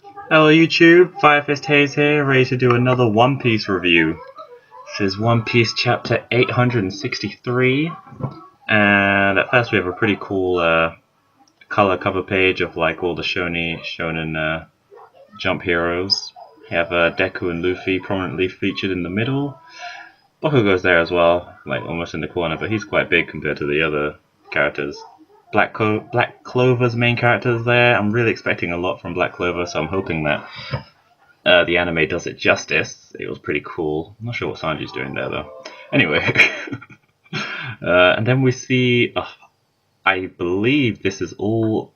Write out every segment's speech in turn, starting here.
Hello YouTube, Firefist Haze here, ready to do another One Piece review. This is One Piece chapter 863, and at first we have a pretty cool color cover page of like all the shonen Jump heroes. We have Deku and Luffy prominently featured in the middle. Bakugo's there as well, like almost in the corner, but he's quite big compared to the other characters. Black Clover's main character is there. I'm really expecting a lot from Black Clover, so I'm hoping that the anime does it justice. It was pretty cool. I'm not sure what Sanji's doing there though. Anyway, and then we see, I believe this is all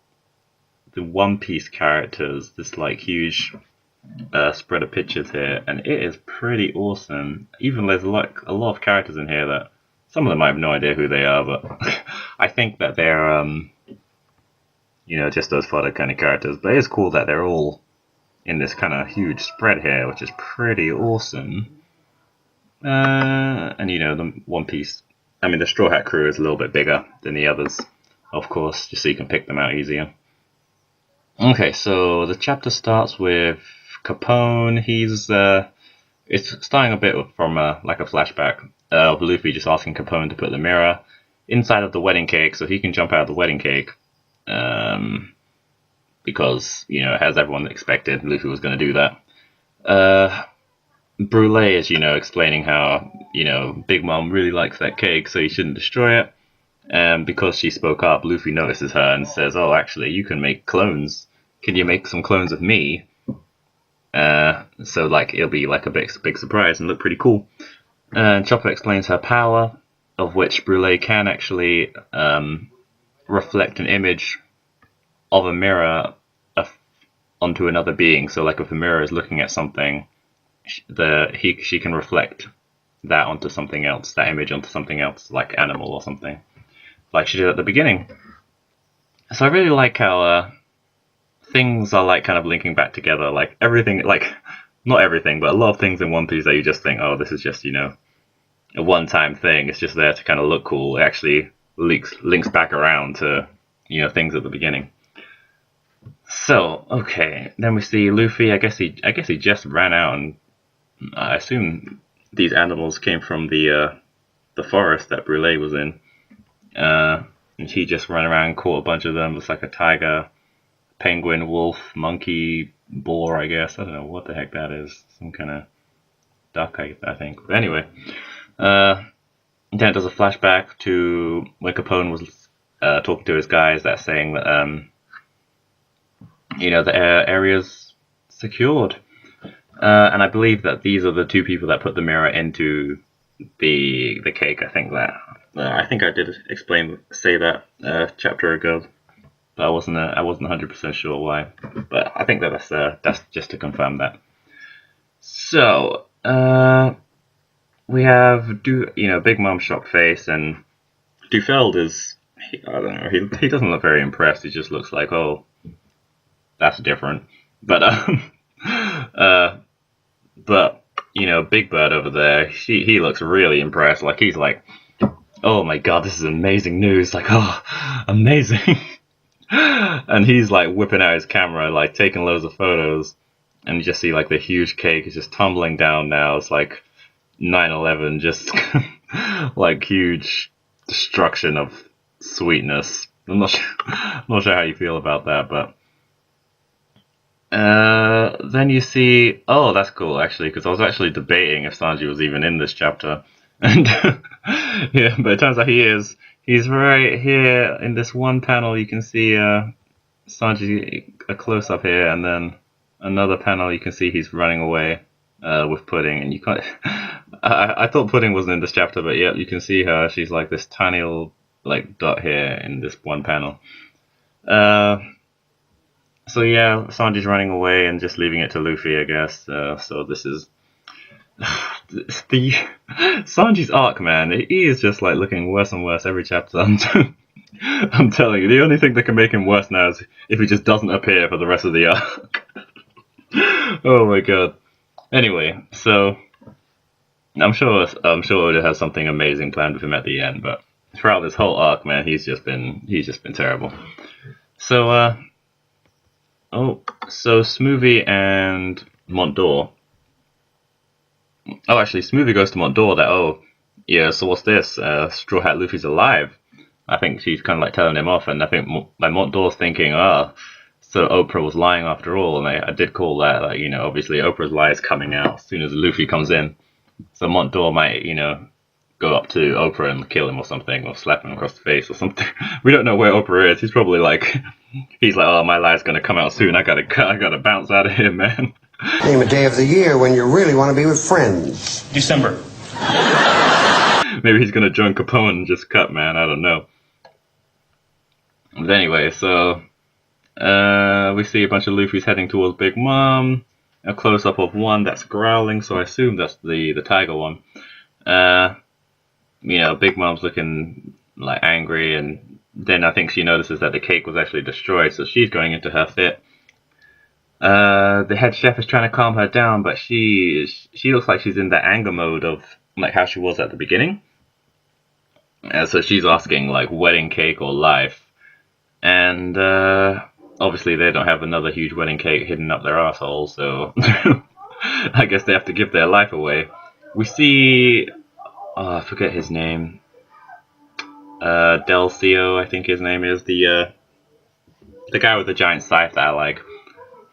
the One Piece characters. This like huge spread of pictures here, and it is pretty awesome. Even there's a lot of characters in here that some of them I have no idea who they are, but I think that they're just those fodder kind of characters. But it's cool that they're all in this kind of huge spread here, which is pretty awesome. And the One Piece, the Straw Hat crew is a little bit bigger than the others, of course, just so you can pick them out easier. Okay, so the chapter starts with Capone. It's starting a bit from like a flashback of Luffy just asking Capone to put the mirror inside of the wedding cake so he can jump out of the wedding cake. Because, as everyone expected, Luffy was going to do that. Brule is, explaining how, Big Mom really likes that cake, so he shouldn't destroy it. And because she spoke up, Luffy notices her and says, "Oh, actually, you can make clones. Can you make some clones of me?" So, it'll be like a big surprise and look pretty cool. And Chopper explains her power, of which Brule can actually reflect an image of a mirror onto another being. So, like if a mirror is looking at something, she can reflect that onto something else, that image onto something else, like animal or something, like she did at the beginning. So I really like how things are like kind of linking back together, like everything, like not everything, but a lot of things in One Piece that you just think, oh, this is just a one-time thing. It's just there to kind of look cool. It actually links back around to things at the beginning. So okay, then we see Luffy. I guess he just ran out, and I assume these animals came from the forest that Brule was in. And he just ran around and caught a bunch of them. Looks like a tiger, penguin, wolf, monkey, boar, I guess. I don't know what the heck that is. Some kind of duck, I think. But anyway, then it does a flashback to when Capone was talking to his guys. That's saying that the area's secured. And I believe that these are the two people that put the mirror into the cake. I think I did say that chapter ago, but I wasn't 100% sure why. But I think that's just to confirm that. So we have Big Mom shocked face, and Dufeld is I don't know, he doesn't look very impressed. He just looks like, oh, that's different. But Big Bird over there, he looks really impressed. Like he's like, oh my god, this is amazing news. Like, oh, amazing. And he's like whipping out his camera, like taking loads of photos, and you just see like the huge cake is just tumbling down now. It's like 9/11, just like huge destruction of sweetness. I'm not sure how you feel about that, but then you see, oh, that's cool actually, because I was actually debating if Sanji was even in this chapter, and yeah, but it turns out he is. He's right here in this one panel. You can see Sanji a close up here, and then another panel you can see he's running away with Pudding, and you can't. I thought Pudding wasn't in this chapter, but yeah, you can see her. She's like this tiny little like dot here in this one panel. So yeah, Sanji's running away and just leaving it to Luffy, I guess. So this is the Sanji's arc, man. He is just like looking worse and worse every chapter. I'm telling you, the only thing that can make him worse now is if he just doesn't appear for the rest of the arc. Oh my god. Anyway, so I'm sure Oda has something amazing planned with him at the end, but throughout this whole arc, man, he's just been terrible. So Oh, so Smoothie and Montdor. Oh, actually, Smoothie goes to Montdor that, oh, yeah, so what's this? Straw Hat Luffy's alive. I think she's kind of like telling him off, and I think like Montdor's thinking, so Oprah was lying after all, and I did call that, like, obviously Oprah's lie is coming out as soon as Luffy comes in. So Montdor might, go up to Oprah and kill him or something, or slap him across the face or something. We don't know where Oprah is. He's probably like, he's like, oh, my lie's gonna come out soon. I gotta bounce out of here, man. Name a day of the year when you really want to be with friends. December. Maybe he's gonna join Capone and just cut, man. I don't know. But anyway, so we see a bunch of Luffy's heading towards Big Mom. A close up of one that's growling, so I assume that's the tiger one. Big Mom's looking like angry, and then I think she notices that the cake was actually destroyed, so she's going into her fit. The head chef is trying to calm her down, but she looks like she's in the anger mode of like how she was at the beginning. So she's asking like wedding cake or life, and obviously they don't have another huge wedding cake hidden up their asshole, so I guess they have to give their life away. We see, I forget his name, Delcio, I think his name is, the guy with the giant scythe that I like.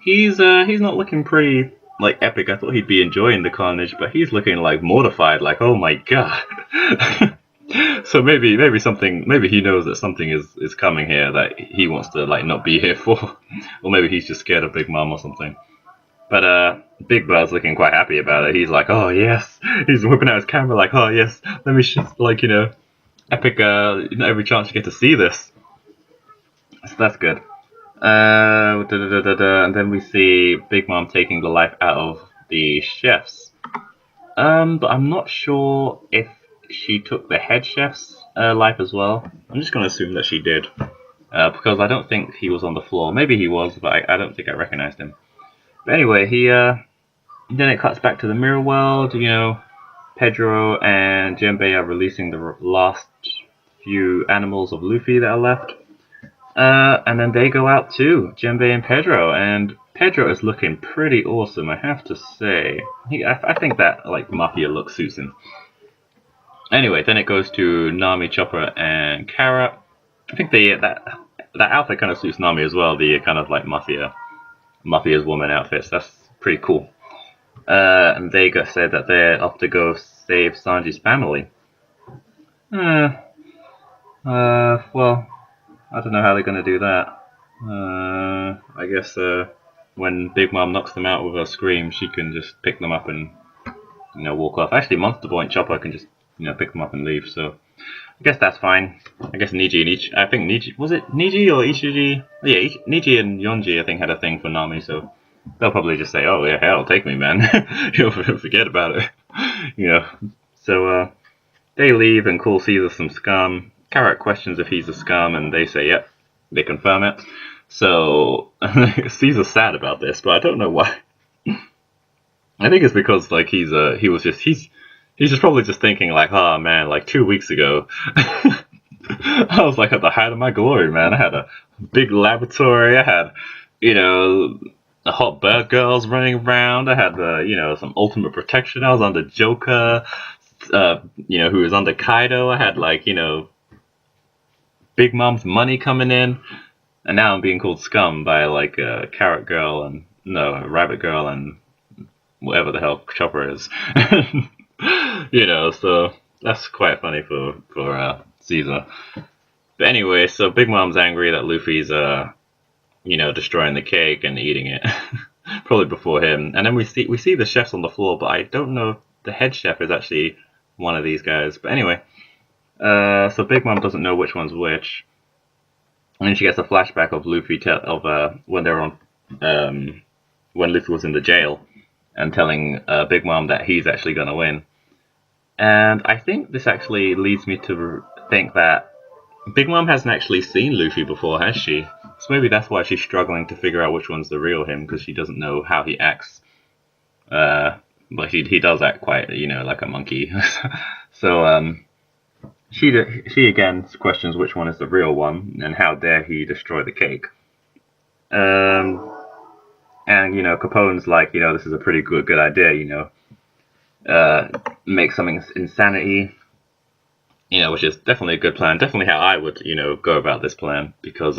He's not looking pretty like epic. I thought he'd be enjoying the carnage, but he's looking like mortified, like, oh my god. So maybe he knows that something is coming here that he wants to like not be here for, or maybe he's just scared of Big Mom or something. But Big Bird's looking quite happy about it. He's like, oh yes, he's whipping out his camera like, oh yes, let me like epic every chance you get to see this. So that's good. And then we see Big Mom taking the life out of the chefs. But I'm not sure if she took the head chef's life as well. I'm just going to assume that she did. Because I don't think he was on the floor. Maybe he was, but I don't think I recognized him. But anyway, then it cuts back to the mirror world. Pedro and Jembei are releasing the last few animals of Luffy that are left. And then they go out too, Jembei and Pedro, and Pedro is looking pretty awesome, I have to say. I think that like mafia look suits him. Anyway, then it goes to Nami, Chopper, and Carrot. I think that outfit kind of suits Nami as well. The kind of like mafia's woman outfits. That's pretty cool. And they said that they're off to go save Sanji's family. Well, I don't know how they're going to do that. I guess when Big Mom knocks them out with her scream, she can just pick them up and walk off. Actually, Monster Boy and Chopper can just pick them up and leave. So I guess that's fine. I guess Niji and I think Niji, was it Niji or Ichiji? Yeah, Niji and Yonji I think had a thing for Nami, so they'll probably just say, "Oh yeah, hell, take me, man." Forget about it. So they leave, and Cool sees some scum. Carrot questions if he's a scum, and they say, yep, they confirm it. So Caesar's sad about this, but I don't know why. I think it's because like he's just probably just thinking like, oh man, like 2 weeks ago, I was like at the height of my glory, man. I had a big laboratory. I had, the hot bird girls running around. I had some ultimate protection. I was under Joker, who was under Kaido. I had like, Big Mom's money coming in, and now I'm being called scum by like a Carrot Girl and a Rabbit Girl and whatever the hell Chopper is. So that's quite funny for Caesar. But anyway, so Big Mom's angry that Luffy's destroying the cake and eating it, probably before him. And then we see the chefs on the floor, but I don't know if the head chef is actually one of these guys. But anyway. So Big Mom doesn't know which one's which, and then she gets a flashback of Luffy when they're on, when Luffy was in the jail, and telling Big Mom that he's actually gonna win. And I think this actually leads me to think that Big Mom hasn't actually seen Luffy before, has she? So maybe that's why she's struggling to figure out which one's the real him, because she doesn't know how he acts. But he does act quite, like a monkey. So She again questions which one is the real one, and how dare he destroy the cake. And, Capone's like, this is a pretty good idea, make something insanity, which is definitely a good plan. Definitely how I would, go about this plan because,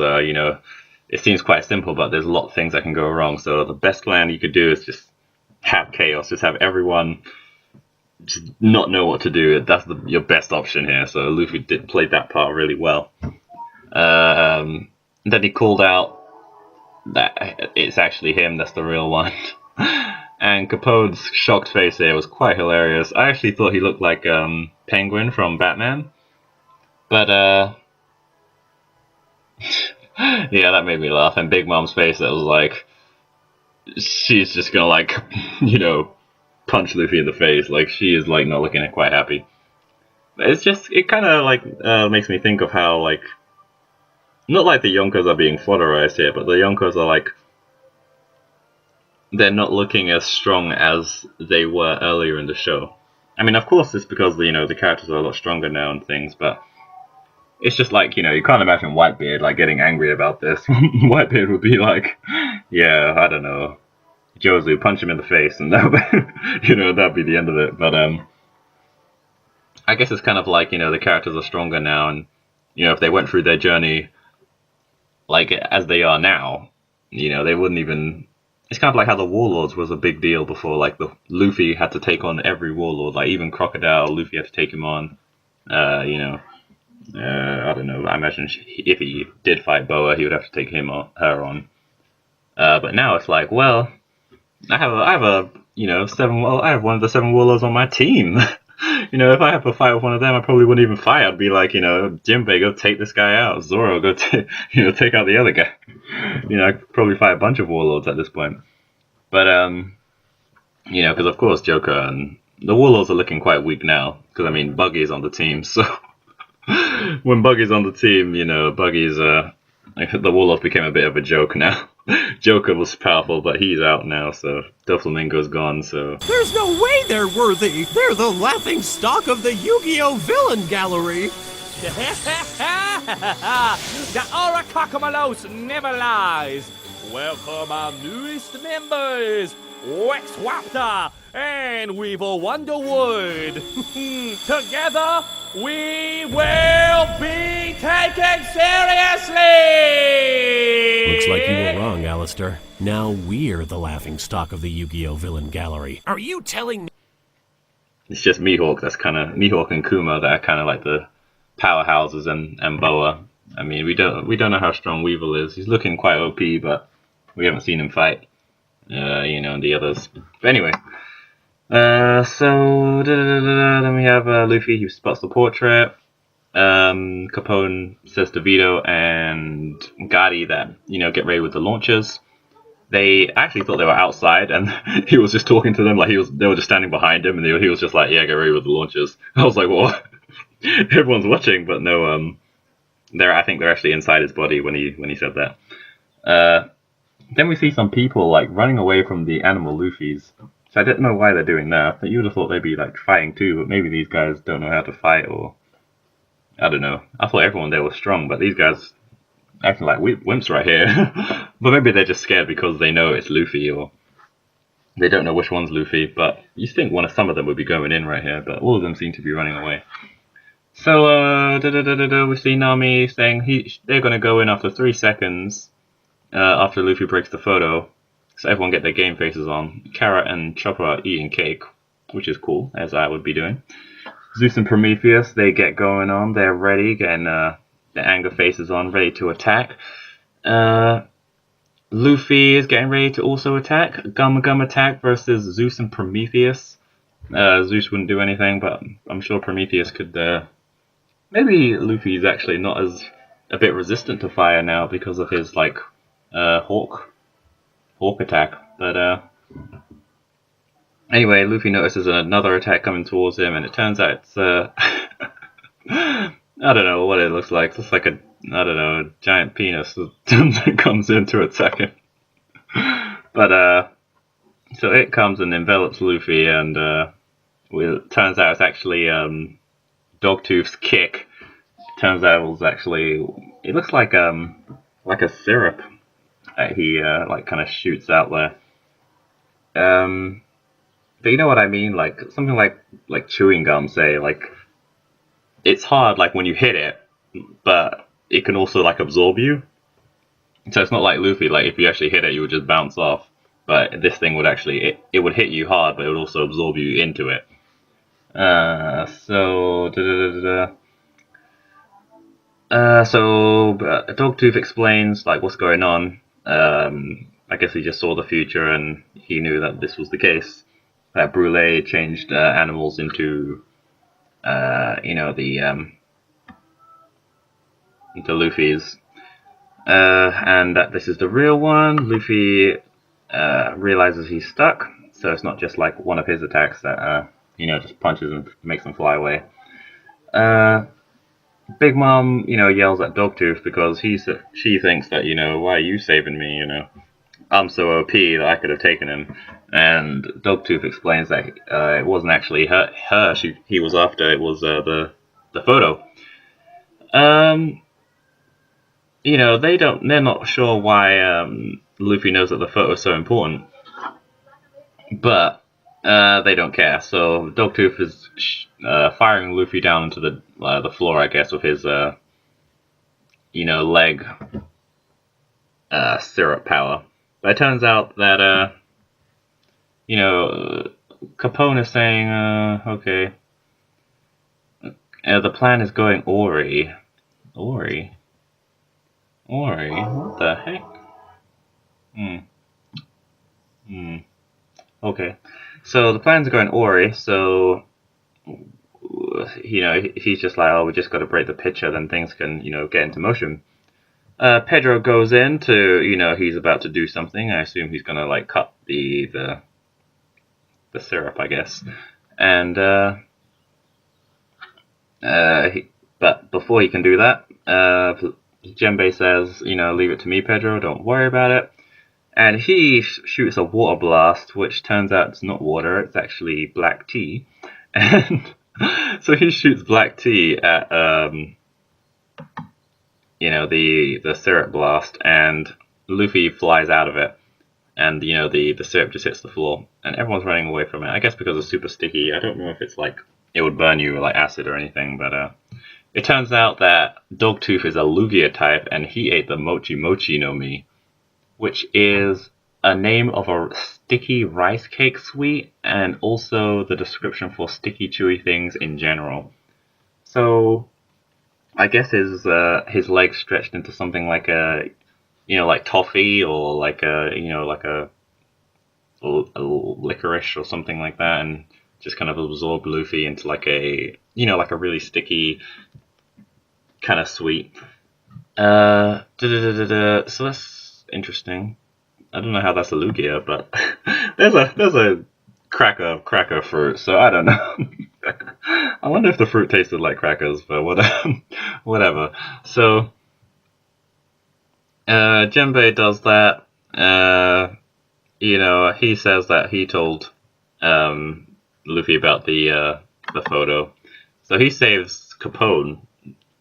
it seems quite simple, but there's a lot of things that can go wrong. So the best plan you could do is just have chaos, just have everyone just not know what to do. That's your best option here. So Luffy did play that part really well. Then he called out that it's actually him that's the real one. And Capone's shocked face there was quite hilarious. I actually thought he looked like Penguin from Batman. But, yeah, that made me laugh. And Big Mom's face, that was like, she's just gonna, like, punch Luffy in the face. Like, she is, like, not looking quite happy. It's just, it kind of, like, makes me think of how, like, not like the Yonkos are being fodderized here, but the Yonkos are, like, they're not looking as strong as they were earlier in the show. I mean, of course, it's because, the characters are a lot stronger now and things, but it's just like, you can't imagine Whitebeard, like, getting angry about this. Whitebeard would be like, yeah, I don't know, Jozu, punch him in the face, and that'd be the end of it. But, I guess it's kind of like, the characters are stronger now, and, if they went through their journey, like, as they are now, they wouldn't even... It's kind of like how the Warlords was a big deal before, like, the Luffy had to take on every Warlord, like, even Crocodile, Luffy had to take him on, I don't know, I imagine if he did fight Boa, he would have to take her on. But now it's like, well, I have I have one of the 7 Warlords on my team. If I have a fight with one of them, I probably wouldn't even fight. I'd be like, Jinbei, go take this guy out. Zoro, go take out the other guy. I could probably fight a bunch of Warlords at this point. But, because of course Joker and the Warlords are looking quite weak now. Because, I mean, Buggy's on the team, so when Buggy's on the team, Buggy's, the Warlords became a bit of a joke now. Joker was powerful, but he's out now, so Doflamingo's gone, so... There's no way they're worthy! They're the laughing stock of the Yu-Gi-Oh! Villain Gallery! The Aura Kakamalos never lies! Welcome our newest members, Wex Wapta and Weevil Wonderwood! Together, we will be taken seriously! Looks like you were wrong, Alistair. Now we're the laughing stock of the Yu-Gi-Oh! Villain Gallery. Are you telling me? It's just Mihawk and Kuma that are kind of like the powerhouses and Boa. I mean, we don't know how strong Weevil is. He's looking quite OP, but we haven't seen him fight. And the others. But anyway, so then we have Luffy. He spots the portrait. Capone says to Vito and Gotti that get ready with the launchers. They actually thought they were outside, and he was just talking to them like they were just standing behind him, and he was just like, "Yeah, get ready with the launchers." I was like, "What?" Everyone's watching, but no. I think they're actually inside his body when he said that. Then we see some people like running away from the animal Luffy's. So I didn't know why they're doing that. But you would have thought they'd be like fighting too, but maybe these guys don't know how to fight, or I don't know. I thought everyone there was strong, but these guys acting like wimps right here. But maybe they're just scared because they know it's Luffy, or they don't know which one's Luffy. But you think some of them would be going in right here, but all of them seem to be running away. So we see Nami saying they're gonna go in after 3 seconds. After Luffy breaks the photo, so everyone get their game faces on. Carrot and Chopper are eating cake, which is cool, as I would be doing. Zeus and Prometheus, they get going on. They're ready, getting their anger faces on, ready to attack. Luffy is getting ready to also attack. Gum attack versus Zeus and Prometheus. Zeus wouldn't do anything, but I'm sure Prometheus could... Maybe Luffy's actually not as a bit resistant to fire now because of his, like... Hawk attack, but anyway, Luffy notices another attack coming towards him, and it turns out it's I don't know what it looks like. It's just like a giant penis that comes in to attack him. But so it comes and envelops Luffy, and it turns out it's actually Dogtooth's kick. It turns out it looks like a syrup. that he like kind of shoots out there. But you know what I mean? Like something like chewing gum, say, like it's hard like when you hit it, but it can also like absorb you. So it's not like Luffy, like if you actually hit it, you would just bounce off. But this thing would actually, it would hit you hard, but it would also absorb you into it. Dogtooth explains like what's going on. I guess he just saw the future and he knew that this was the case. That Brule changed animals into, the Luffy's, and that this is the real one. Luffy realizes he's stuck, so it's not just like one of his attacks that just punches and makes him fly away. Big Mom, yells at Dogtooth because she thinks that, why are you saving me? I'm so OP that I could have taken him. And Dogtooth explains that it wasn't actually her he was after. It was the photo. They're not sure why Luffy knows that the photo is so important, but they don't care. So Dogtooth is firing Luffy down into the floor, I guess, with his leg syrup power. But it turns out that Capone is saying, okay, the plan is going Ori. Ori, what the heck? Okay, so the plans are going Ori, so he's just like, oh, we just got to break the picture, then things can, get into motion. Pedro goes in to, he's about to do something. I assume he's gonna like cut the syrup, I guess. And but before he can do that, Jembei says, leave it to me, Pedro. Don't worry about it. And he shoots a water blast, which turns out it's not water, it's actually black tea. And so he shoots black tea at, the syrup blast, and Luffy flies out of it. And, the syrup just hits the floor, and everyone's running away from it. I guess because it's super sticky. I don't know if it's like, it would burn you like acid or anything, but it turns out that Dogtooth is a Lugia type, and he ate the Mochi Mochi no Mi, which is a name of a sticky rice cake sweet, and also the description for sticky chewy things in general. So I guess his legs stretched into something like a, like toffee, or like a licorice or something like that, and just kind of absorbed Luffy into like a, like a really sticky kind of sweet. So that's interesting. I don't know how that's a Lugia, but there's a cracker fruit, so I don't know. I wonder if the fruit tasted like crackers, but whatever. So Jembei does that. He says that he told Luffy about the photo, so he saves Capone.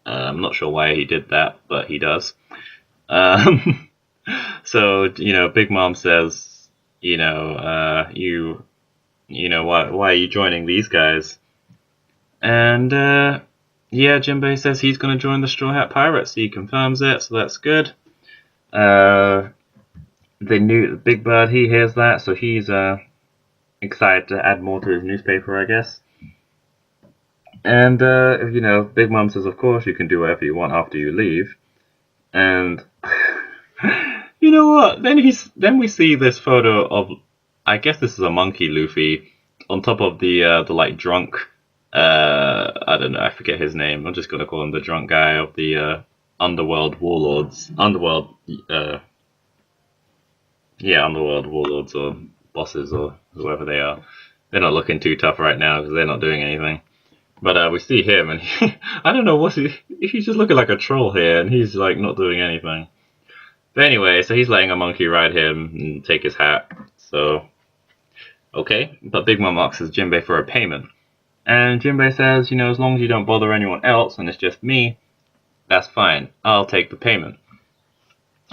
I'm not sure why he did that, but he does. So, Big Mom says, why are you joining these guys? And, Jinbei says he's going to join the Straw Hat Pirates. He confirms it, so that's good. Big Bird, he hears that, so he's, excited to add more to his newspaper, I guess. And, Big Mom says, of course, you can do whatever you want after you leave. And... You know what? Then we see this photo of, I guess this is a monkey Luffy on top of the like drunk, I don't know, I forget his name. I'm just gonna call him the drunk guy of the underworld warlords, underworld warlords or bosses or whoever they are. They're not looking too tough right now because they're not doing anything. But we see him, and I don't know he's just looking like a troll here, and he's like not doing anything. But anyway, so he's letting a monkey ride him and take his hat. So, okay. But Big Mom asks Jinbei for a payment. And Jinbei says, as long as you don't bother anyone else and it's just me, that's fine. I'll take the payment.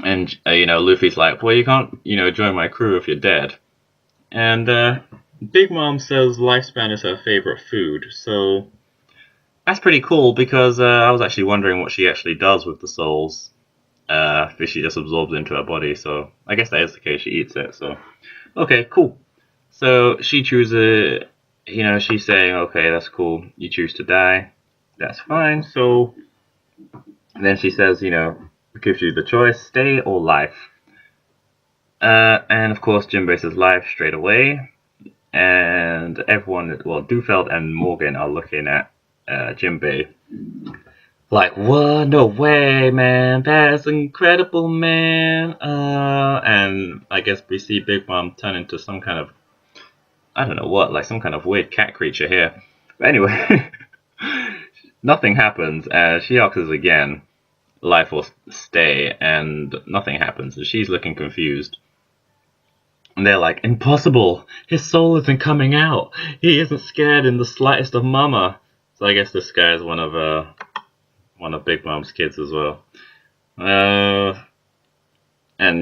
And, Luffy's like, well, you can't, join my crew if you're dead. And Big Mom says lifespan is her favorite food, so that's pretty cool because I was actually wondering what she actually does with the souls. If she just absorbs into her body, so I guess that is the case, she eats it, so. Okay, cool. So she chooses, she's saying, okay, that's cool, you choose to die, that's fine, so then she says, gives you the choice, stay or life. And of course, Jembei says life straight away, and everyone, well, Dufeld and Morgan are looking at Jembei like, what? No way, man, that's incredible, man. And I guess we see Big Mom turn into some kind of, I don't know what, like some kind of weird cat creature here. But anyway, nothing happens, she asks us again, life or stay, and nothing happens, and she's looking confused. And they're like, impossible! His soul isn't coming out! He isn't scared in the slightest of Mama! So I guess this guy is one of Big Mom's kids as well. And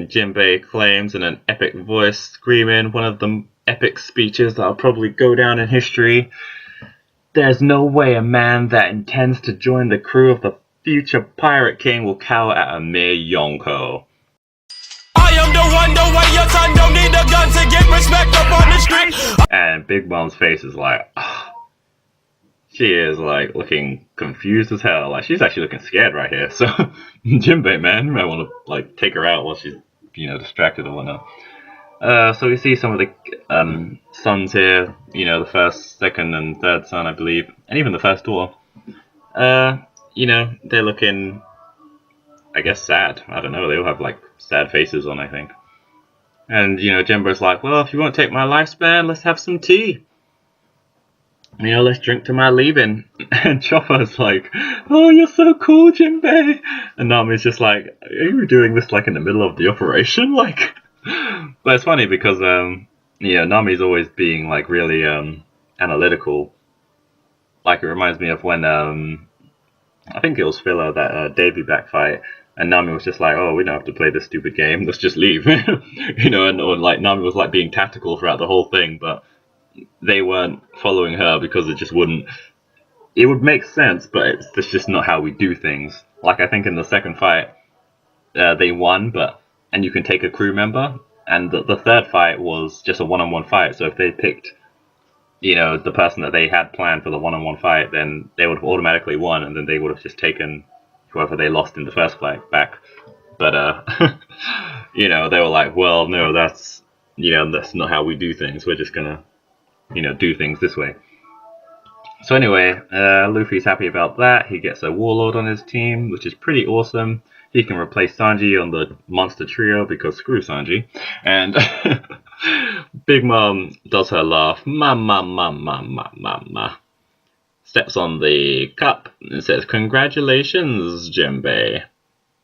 Jembei claims in an epic voice, screaming one of the epic speeches that'll probably go down in history. There's no way a man that intends to join the crew of the future Pirate King will cower at a mere Yonko. I am the one, the way your son don't need a gun to get respect up on the street. And Big Mom's face is like, she is like looking confused as hell. Like she's actually looking scared right here. So Jembei, man, you might want to like take her out while she's distracted or whatnot. So we see some of the sons here. The first, second, and third son, I believe, and even the first daughter. They're looking, I guess, sad. I don't know. They all have like sad faces on, I think. And Jembei's like, well, if you won't take my lifespan, let's have some tea. Let's drink to my leaving. And Chopper's like, oh, you're so cool, Jembei. And Nami's just like, are you doing this like in the middle of the operation? Like, but it's funny because, Nami's always being like really analytical. Like it reminds me of when, I think it was filler, that Davy back fight. And Nami was just like, oh, we don't have to play this stupid game. Let's just leave. Or like Nami was like being tactical throughout the whole thing, but they weren't following her because it just wouldn't. It would make sense, but it's just not how we do things. Like I think in the second fight, they won, and you can take a crew member, and the third fight was just a one-on-one fight. So if they picked, the person that they had planned for the one-on-one fight, then they would have automatically won, and then they would have just taken whoever they lost in the first fight back. But they were like, well, no, that's not how we do things. We're just gonna do things this way. So anyway, Luffy's happy about that. He gets a warlord on his team, which is pretty awesome. He can replace Sanji on the monster trio because screw Sanji. And Big Mom does her laugh. Ma. Steps on the cup and says, congratulations, Jembei.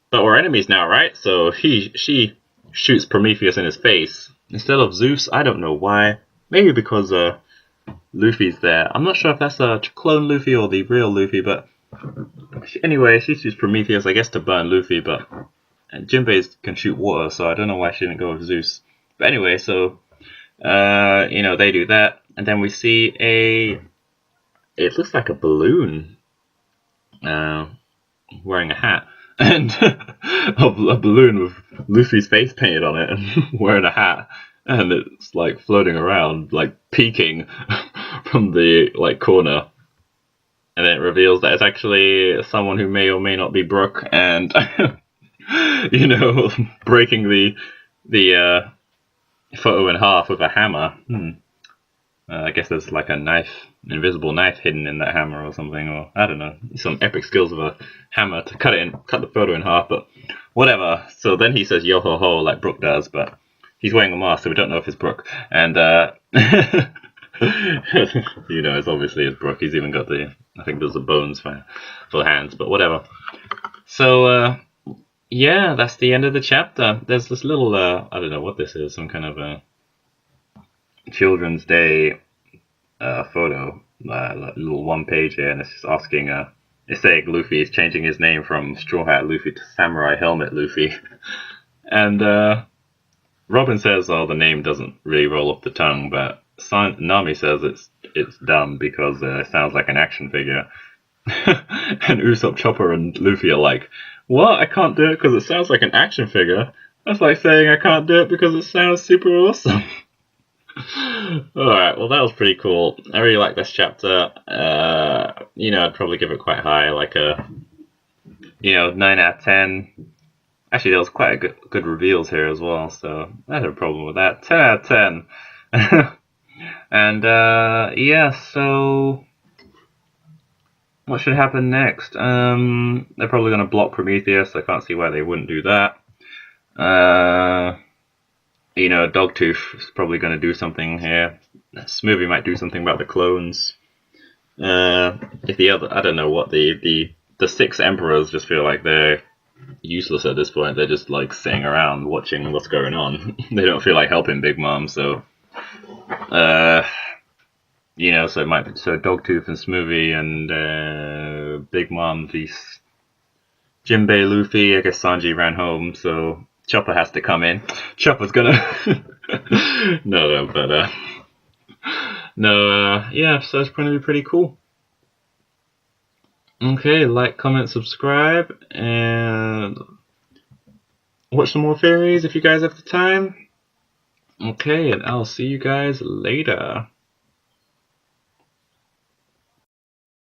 But we're enemies now, right? So she shoots Prometheus in his face instead of Zeus. I don't know why. Maybe because Luffy's there. I'm not sure if that's a clone Luffy or the real Luffy, but anyway, she shoots Prometheus, I guess, to burn Luffy, but Jinbei can shoot water, so I don't know why she didn't go with Zeus. But anyway, so, they do that, and then we see it looks like a balloon, wearing a hat, and a balloon with Luffy's face painted on it, and wearing a hat. And it's like floating around, like peeking from the like corner, and then it reveals that it's actually someone who may or may not be Brook, and breaking the photo in half with a hammer. I guess there's like a knife, invisible knife hidden in that hammer or something, or I don't know, some epic skills of a hammer to cut the photo in half, but whatever. So then he says yo ho ho like Brook does, but he's wearing a mask, so we don't know if it's Brook. And, it's obviously it's Brook. He's even got I think there's the bones for the hands, but whatever. So, that's the end of the chapter. There's this little, I don't know what this is, some kind of a Children's Day photo, little one page here, and it's just asking, it's saying Luffy is changing his name from Straw Hat Luffy to Samurai Helmet Luffy. And Robin says, "Oh, the name doesn't really roll off the tongue," but Nami says it's dumb because it sounds like an action figure. And Usopp, Chopper, and Luffy are like, "What? I can't do it because it sounds like an action figure? That's like saying I can't do it because it sounds super awesome." Alright, well that was pretty cool. I really like this chapter. I'd probably give it quite high, like a 9 out of 10. Actually, there was quite a good reveals here as well, so I had a problem with that. 10 out of 10. And so what should happen next? They're probably going to block Prometheus. I can't see why they wouldn't do that. Dogtooth is probably going to do something here. Smoothie might do something about the clones. If the other, I don't know what the 6 emperors just feel like they're useless at this point. They're just like sitting around watching what's going on. They don't feel like helping Big Mom, so so it might be Dogtooth and Smoothie and Big Mom vs Jinbei, Luffy. I guess Sanji ran home, so Chopper has to come in. Chopper's gonna so it's going to be pretty cool. Okay, like, comment, subscribe, and watch some more theories if you guys have the time. Okay, and I'll see you guys later.